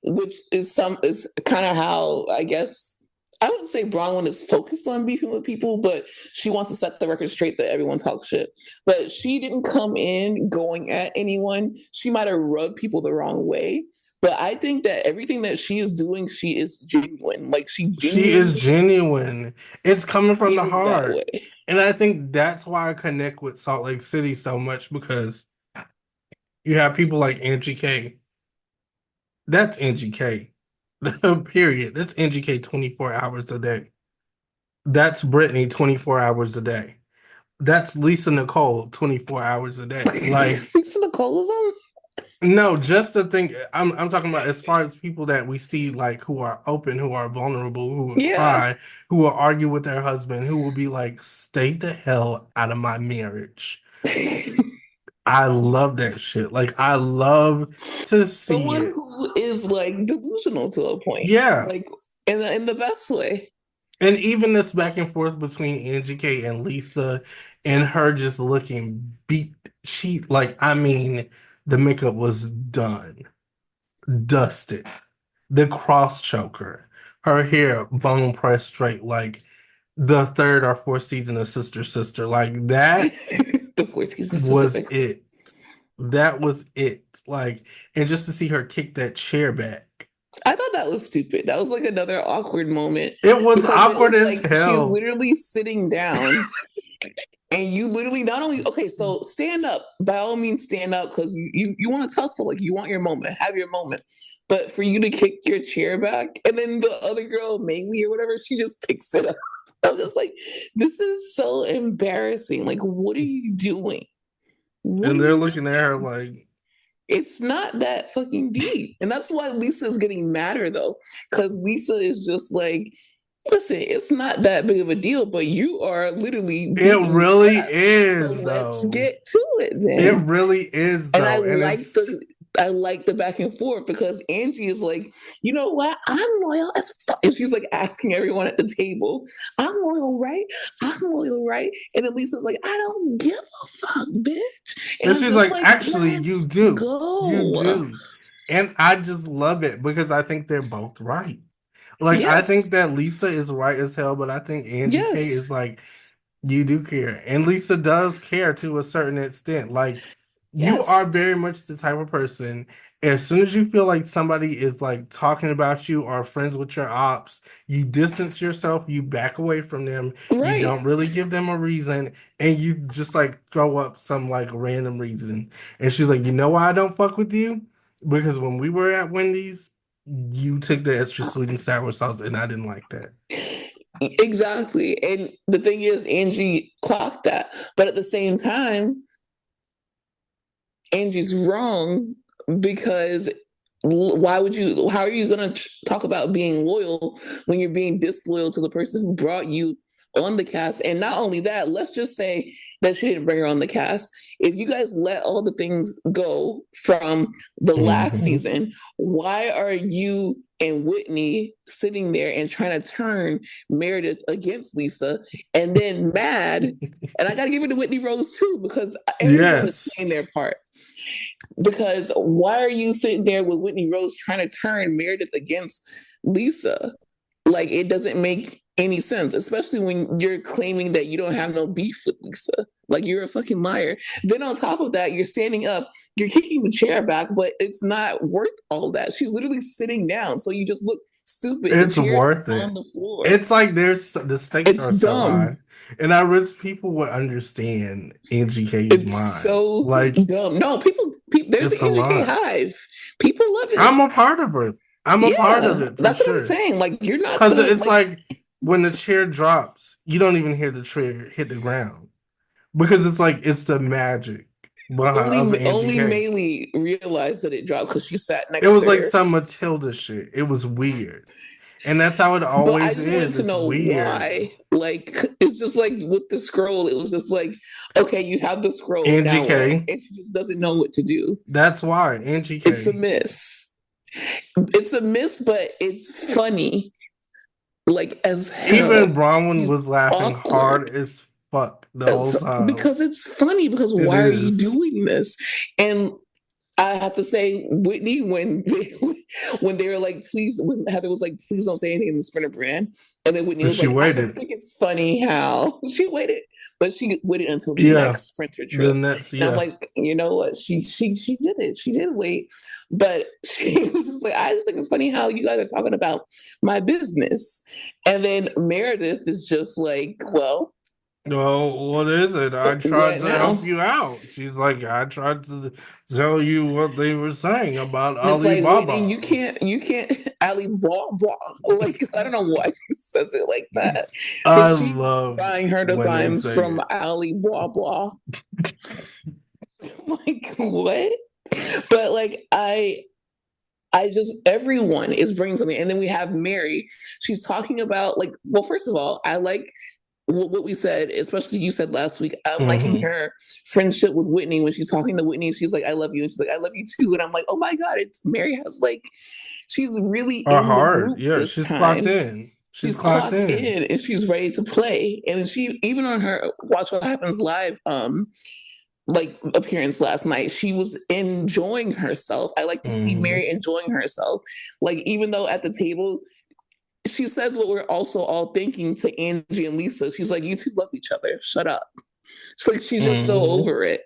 which is kind of how I guess I wouldn't say Bronwyn is focused on beefing with people, but she wants to set the record straight that everyone talks shit. But she didn't come in going at anyone. She might have rubbed people the wrong way. But I think that everything that she is doing, she is genuine. Like she She is genuinely genuine. It's coming from the feels that heart. way. And I think that's why I connect with Salt Lake City so much because you have people like Angie K. That's Angie K. Period. That's Angie K 24 hours a day. That's Brittany 24 hours a day. That's Lisa Nicole 24 hours a day. Like, Lisa Nicole is on. no, just the thing I'm talking about as far as people that we see like who are open, who are vulnerable, who will Yeah. cry, who will argue with their husband, who will be like, stay the hell out of my marriage. I love that shit. Like I love to see Someone it. who is like delusional to a point, Yeah. like in the best way. And even this back and forth between Angie K and Lisa and her just looking beat she like I mean the makeup was done, dusted. the cross choker, her hair bone pressed straight like the third or fourth season of Sister Sister. Like that The four seasons was specific. it. That was it. Like, and just to see her kick that chair back. I thought that was stupid. That was like another awkward moment It was because it awkward was as like she's hell. literally sitting down. And you literally not only okay, so stand up. By all means, stand up because you want to tussle, like you want your moment, have your moment. But for you to kick your chair back, and then the other girl, Maylee or whatever, she just picks it up. I'm just like, this is so embarrassing. Like, what are you doing? What And are they're you looking at her doing? like, It's not that fucking deep. And that's why Lisa is getting madder though. Because Lisa is just like, listen, it's not that big of a deal, but you are literally it beating your really ass. So is let's though. get to it It then. really is And I though. And like it's the back and forth because Angie is like, you know what? I'm loyal as fuck. And she's like asking everyone at the table, I'm loyal, right? I'm loyal, right? And then Lisa's like, I don't give a fuck, bitch. And and I'm she's just like, like, actually, you let's do. You go. do. And I just love it because I think they're both right. Like I think Yes. that Lisa is right as hell, but I think Angie K Yes. is like, you do care. And Lisa does care to a certain extent. Like you are Yes. very much the type of person, as soon as you feel like somebody is like talking about you or friends with your ops, you distance yourself, you back away from them, you Right. don't really give them a reason, and you just like throw up some like random reason. And she's like, you know why I don't fuck with you? Because when we were at Wendy's, you took the extra sweet and sour sauce, and I didn't like that. Exactly. And the thing is, Angie clocked that. But at the same time, Angie's wrong because why would you, how are you going to talk about being loyal when you're being disloyal to the person who brought you on the cast? And not only that, let's just say that she didn't bring her on the cast. If you guys let all the things go from the last Mhm. season, why are you and Whitney sitting there and trying to turn Meredith against Lisa and then mad? And I got to give it to Whitney Rose too, because everyone is Yes. playing their part. Because why are you sitting there with Whitney Rose trying to turn Meredith against Lisa? Like it doesn't make any sense, especially when you're claiming that you don't have no beef with Lisa. Like you're a fucking liar. Then on top of that, you're standing up, you're kicking the chair back, but it's not worth all that. She's literally sitting down, so you just look stupid. The It's chair is worth on it. the floor. It's like there's the stakes It's are so dumb. high. And I wish people would understand Angie K's It's mind. so Like dumb. No, people there's an it's a Angie K lot. hive. People love it. I'm a part of it. I'm a part of Yeah, it for that's what I'm sure. saying. Like you're not Cause the it's like like when the chair drops, you don't even hear the chair hit the ground. Because it's like it's the magic behind of Angie only K. Maylee realized that it dropped because she sat It next was to like her. some Matilda shit. It was weird. And that's how it But I always just wanted is. to It's know weird. why. Like it's just like with the scroll, it was just like, okay, you have the scroll, Angie now what? K. And she just doesn't know what to do. That's why. Angie It's a K. miss. It's a miss, but it's funny. Like as Even hell. Bronwyn She's was laughing awkward. hard as fuck the whole time. Because it's funny because It why are you is. doing this? And I have to say, Whitney, when they were like, please, when Heather was like, please don't say anything in the Sprinter brand, and then Whitney But was she like, I just waited. think it's funny how she waited, but she waited until the Yeah. next Sprinter The trip, next, and I'm yeah. like, you know what? She did it. She did wait, but she was just like, I just think it's funny how you guys are talking about my business, and then Meredith is just like, well, Well, what is it? I tried what to help now? you out. She's like, I tried to tell you what they were saying about And it's like, Whitney, Alibaba. you can't, Ali blah blah. Like, I don't know why she says it like that. I Is she love buying her when they designs say from it. Ali blah blah? Like, what? But like, I just everyone is bringing something, and then we have Mary. She's talking about like, well, first of all, I like what we said, especially you said last week. I'm liking Hmm. her friendship with Whitney when she's talking to Whitney. She's like, "I love you," and she's like, "I love you too." And I'm like, "Oh my god, it's Mary has like, she's really Or in the hard. group Yeah, this she's clocked time. in. She's She's clocked clocked in. in and she's ready to play." And she even on her Watch What Happens live like appearance last night. She was enjoying herself. I like to see Mary enjoying herself. Like, even though at the table, she says what we're also all thinking to Angie and Lisa. She's like, you two love each other. Shut up. It's like she's just so over it.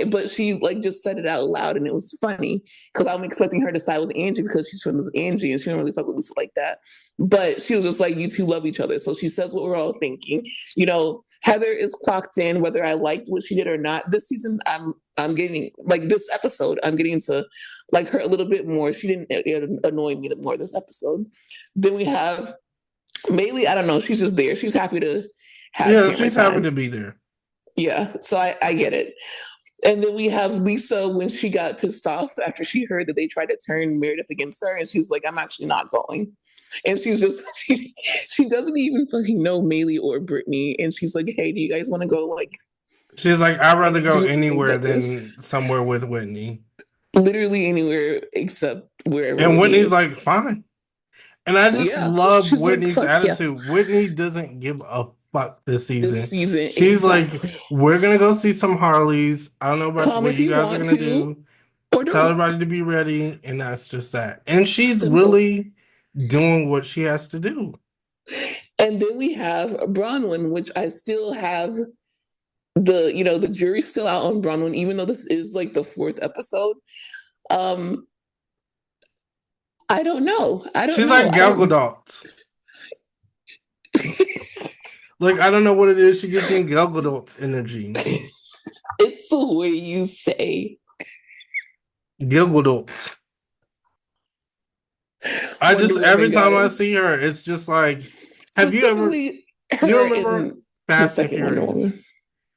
But she like just said it out loud, and it was funny because I'm expecting her to side with Angie because she's from Angie and she don't really fuck with Lisa like that. But she was just like, you two love each other. So she says what we're all thinking. You know, Heather is clocked in whether I liked what she did or not. This season, I'm getting like this episode, I'm getting to like her a little bit more. She didn't annoy me more this episode. Then we have Maylee. I don't know. She's just there. She's happy to have she's time. happy to be there. Yeah, so I get it. And then we have Lisa when she got pissed off after she heard that they tried to turn Meredith against her, and she's like, I'm actually not going. And she's just she doesn't even fucking know Maylee or Brittany, and she's like, hey, do you guys want to go? Like, she's like, I'd rather go anywhere than somewhere with Whitney. Literally anywhere except wherever. And Whitney's like, fine. And I just love Whitney's like, attitude. Whitney doesn't give a fuck this season. She's like, we're gonna go see some Harleys. I don't know about what you guys are gonna do. Tell everybody to be ready, and that's just that. And she's really doing what she has to do. And then we have Bronwyn, which I still have the jury's still out on Bronwyn, even though this is like the 4th episode. I don't know. She's like Gal Gadot. Like, I don't know what it is. She gets in Gal Gadot's energy. It's the way you say Gal Gadot. Every time I see her, it's just like, have you ever? You remember Fast and Furious?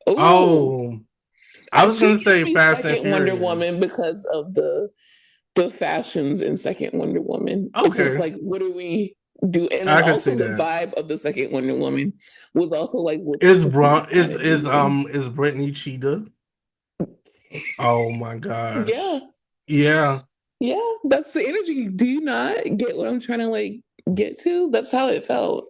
Oh, I was going to say Fast and Furious. Wonder Woman because of the fashions in second Wonder Woman. Okay. It's just like, what do we do? And then also the vibe of the second Wonder Woman was also like, is Brittany Cheetah? Oh my gosh. Yeah. That's the energy. Do you not get what I'm trying to like get to? That's how it felt.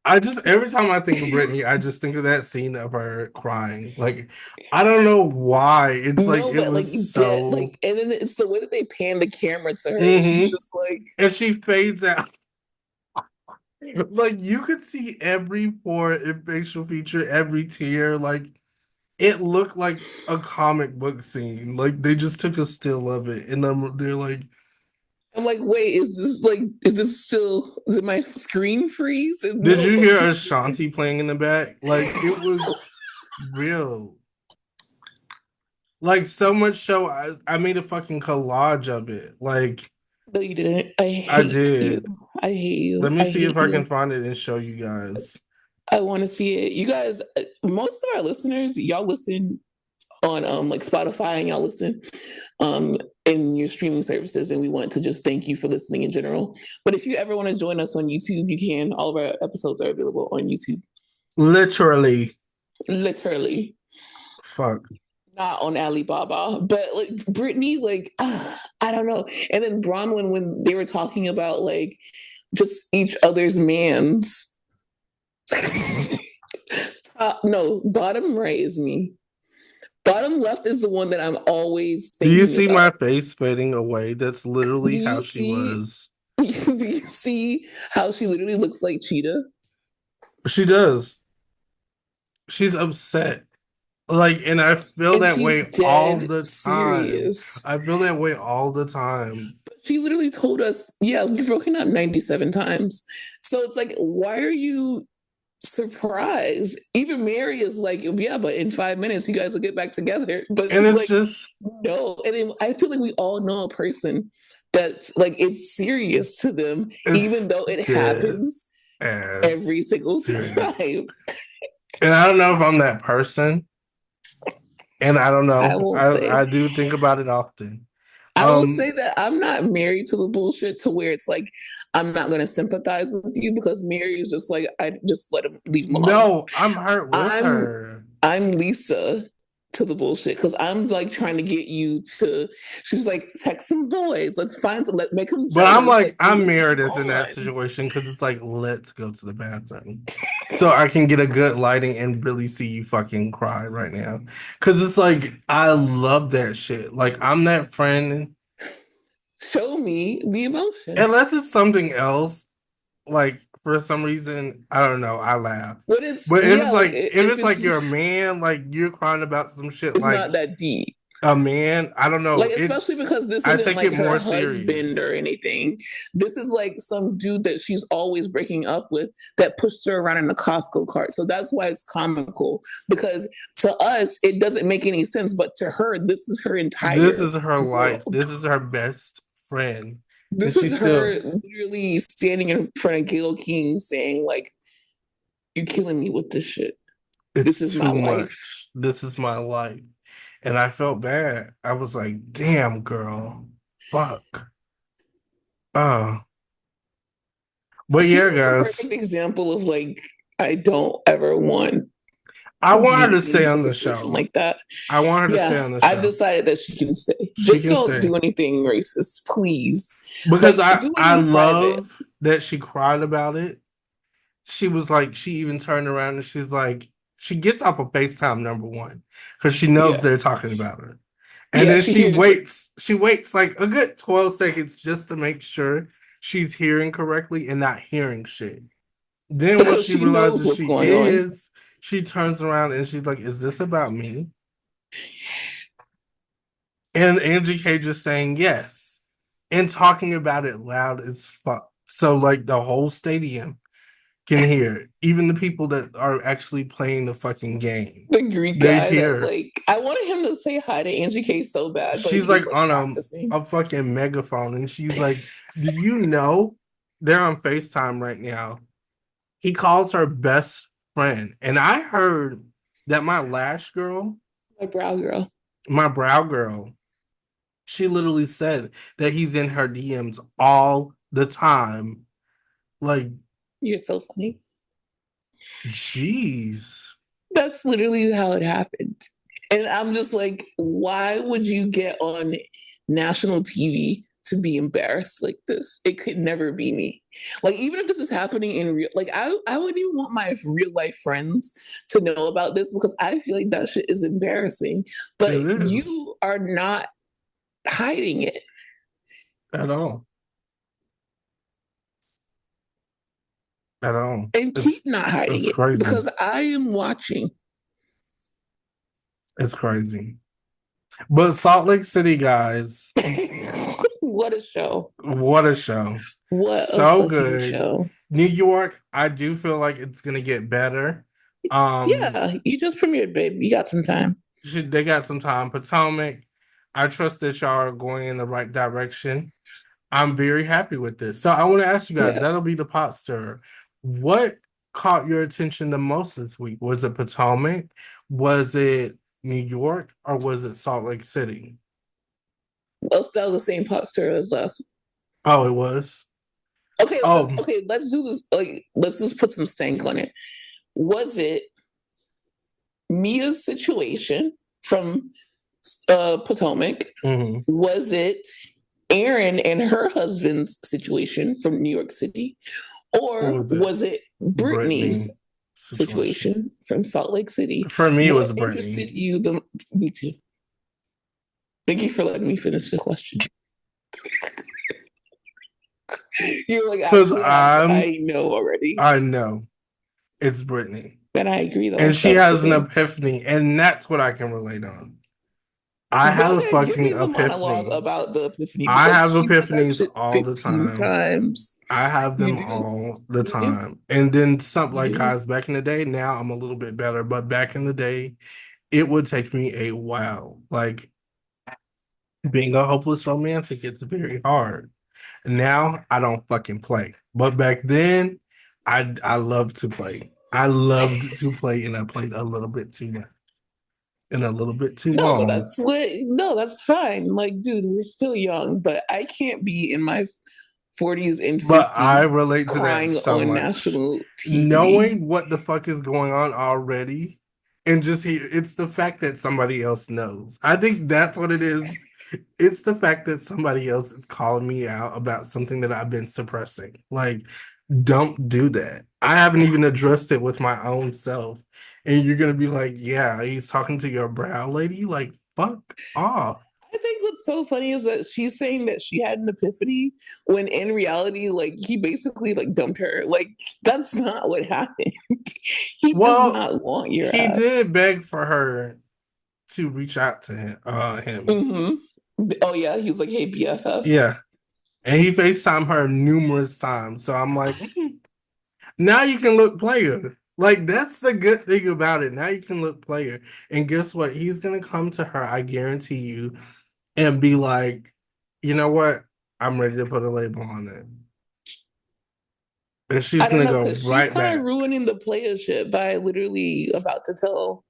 Every time I think of Brittany, I just think of that scene of her crying. Like, I don't know why. It's like, it was so... like, and then it's the way that they pan the camera to her. She's just like... And she fades out. Like, you could see every pore and facial feature, every tear. Like, it looked like a comic book scene. Like, they just took a still of it. And they're like... I'm like, wait, is it my screen freeze? Did you hear Ashanti playing in the back? Like, it was real. Like, so much so, I made a fucking collage of it. Like, no, you didn't. I did. I hate you. Let me see if I can find it and show you guys. I want to see it. You guys, most of our listeners, y'all listen on like Spotify, and y'all listen in your streaming services, and we want to just thank you for listening in general. But if you ever want to join us on YouTube, you can. All of our episodes are available on YouTube. Literally. Fuck. Not on Alibaba, but like Brittany, like I don't know. And then Bronwyn, when they were talking about like just each other's mans. Bottom right is me. Bottom left is the one that I'm always thinking. Do you see my face fading away? That's literally how she was. Do you see how she literally looks like Cheetah? She does. She's upset. Like, and I feel that way all the time. I feel that way all the time. But she literally told us, we've broken up 97 times. So it's like, why are you surprised? Even Mary is like, but in 5 minutes you guys will get back together. But she's like, no. And then I feel like we all know a person that's like, it's serious to them, even though it happens every single time. And I don't know if I'm that person. And I don't know. I do think about it often. I will say that I'm not married to the bullshit to where it's like, I'm not going to sympathize with you, because Mary is just like, I just leave him alone. No, I'm hurt with her. I'm Lisa to the bullshit because I'm like trying to get you to. She's like, text some boys. Let's find some. Make them But I'm jealous. like, Like, I'm move Meredith in that on. situation because it's like, let's go to the bathroom so I can get a good lighting and really see you fucking cry right now. Because it's like, I love that shit. Like, I'm that friend. Show me the emotion. Unless it's something else, like for some reason, I don't know, I laugh. But it's But yeah, like if it's like you're a man, like you're crying about some shit it's like not that deep. a man, I don't know. Like, especially because this I isn't take it like her more husband serious. or anything. This is like some dude that she's always breaking up with that pushed her around in a Costco cart. So that's why it's comical. Because to us, it doesn't make any sense. But to her, this is her This entire is her life. world. This is her best friend. And This is she's still her literally standing in front of Gayle King saying, like, you're killing me with this shit. This is my too life. much. This is my life. And I felt bad. I was like, damn, girl. Fuck. Oh. But yeah, She's a guys. perfect example of like, I don't ever want I to want her to be stay in a on the situation show. like that. I want her to stay Yeah, on the I've show. decided that she can stay. She Just can don't stay. do anything racist, please. Because Like, do it I in private. love that she cried about it. She was like, she even turned around and she's like, she gets off of FaceTime number one because she knows Yeah, they're talking about her. And yeah. then She hears it she waits like a good 12 seconds just to make sure she's hearing correctly and not hearing shit. Then once because she she knows realizes what's she going on. is, she turns around and she's like, is this about me? And Angie K just saying yes and talking about it loud as fuck. So like the whole stadium can hear it. Even the people that are actually playing the fucking game. The Greek They guy that hear. like I wanted him to say hi to Angie K so bad, but She's he was like like on practicing. a fucking megaphone and she's like, do you know they're on FaceTime right now? He calls her best friend. And I heard that my lash girl, My brow girl. my brow girl, she literally said that he's in her DMs all the time. Like, You're so funny. jeez. That's literally how it happened. And I'm just like, why would you get on national TV to be embarrassed like this? It could never be me. Like, even if this is happening in real, like, I wouldn't even want my real life friends to know about this because I feel like that shit is embarrassing. It But is. you are not hiding it. At all. At all. And keep not hiding It's it crazy. because I am watching. It's crazy. But Salt Lake City, guys, What a show. what a show. What a So fucking good. show. New York, I do feel like it's gonna get better. Yeah, you just premiered, babe. You got some time. They got some time. Potomac, I trust that y'all are going in the right direction. I'm very happy with this. So I want to ask you guys, Yeah. that'll be the pot stirrer. What caught your attention the most this week? Was it Potomac? Was it New York? Or was it Salt Lake City? That was the same posture as last. Oh, it was. Okay, Oh, let's do this. Like, let's just put some stank on it. Was it Mia's situation from Potomac? mhm. Was it Aaron and her husband's situation from New York City? Or Or was it was it Brittany's Brittany situation? situation from Salt Lake City? For me, it was What Brittany. interested you the me too. Thank you for letting me finish the question. You're like, Because actually, I know already. I know it's Brittany. And I agree, though. And she That's the has an thing. epiphany, and that's what I can relate on. I had Go a ahead, give fucking me the monologue epiphany. about the epiphany I because have she said that epiphanies shit all the 15 time. times. I have You them do? all the You do? time. And then something You like do? guys back in the day, now I'm a little bit better, but back in the day, it would take me a while. Like being a hopeless romantic, it's very hard. Now I don't fucking play. But back then, I loved to play. I loved to play and I played a little bit too much and a little bit too No, but long. that's fine. Like, dude, we're still young, but I can't be in my 40s and But 50s I relate to that crying so on much. national TV. Knowing what the fuck is going on already and it's the fact that somebody else knows. I think that's what it is. It's the fact that somebody else is calling me out about something that I've been suppressing. Like, don't do that. I haven't even addressed it with my own self. And you're gonna be like, yeah, he's talking to your brow lady. Like, fuck off. I think what's so funny is that she's saying that she had an epiphany when in reality, like he basically like dumped her. Like that's not what happened. He does not want your he ass. did beg for her to reach out to him. Oh yeah, he's like, hey BFF. Yeah, and he FaceTimed her numerous times. So I'm like, now you can look player. Like that's the good thing about it. Now you can look player. And guess what? He's gonna come to her, I guarantee you, and be like, you know what? I'm ready to put a label on it. And she's gonna go right she's kind back. of ruining the playership by literally about to tell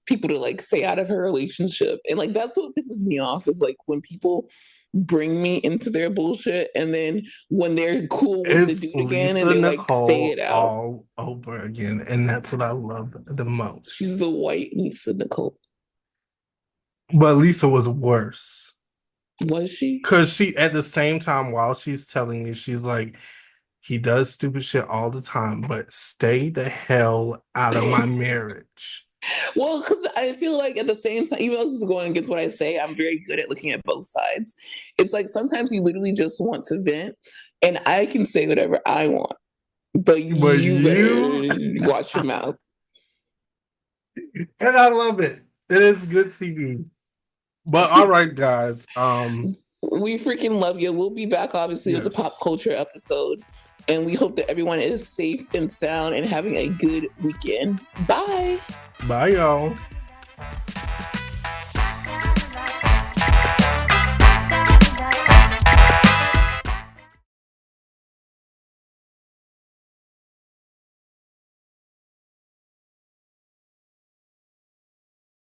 people to like stay out of her relationship. And like that's what pisses me off is like when people bring me into their bullshit and then when they're cool with the dude again and they're like stay it out all over again. And that's what I love the most. She's the white Lisa Nicole. But Lisa was worse. Was she? Because she at the same time while she's telling me, she's like, he does stupid shit all the time, but stay the hell out of my marriage. Well, because I feel like at the same time, even though this is going against what I say, I'm very good at looking at both sides. It's like sometimes you literally just want to vent, and I can say whatever I want, but you better watch your mouth. And I love it. It is good TV. But all right, guys. We freaking love you. We'll be back, obviously, with the pop culture episode. And we hope that everyone is safe and sound and having a good weekend. Bye. Bye, y'all.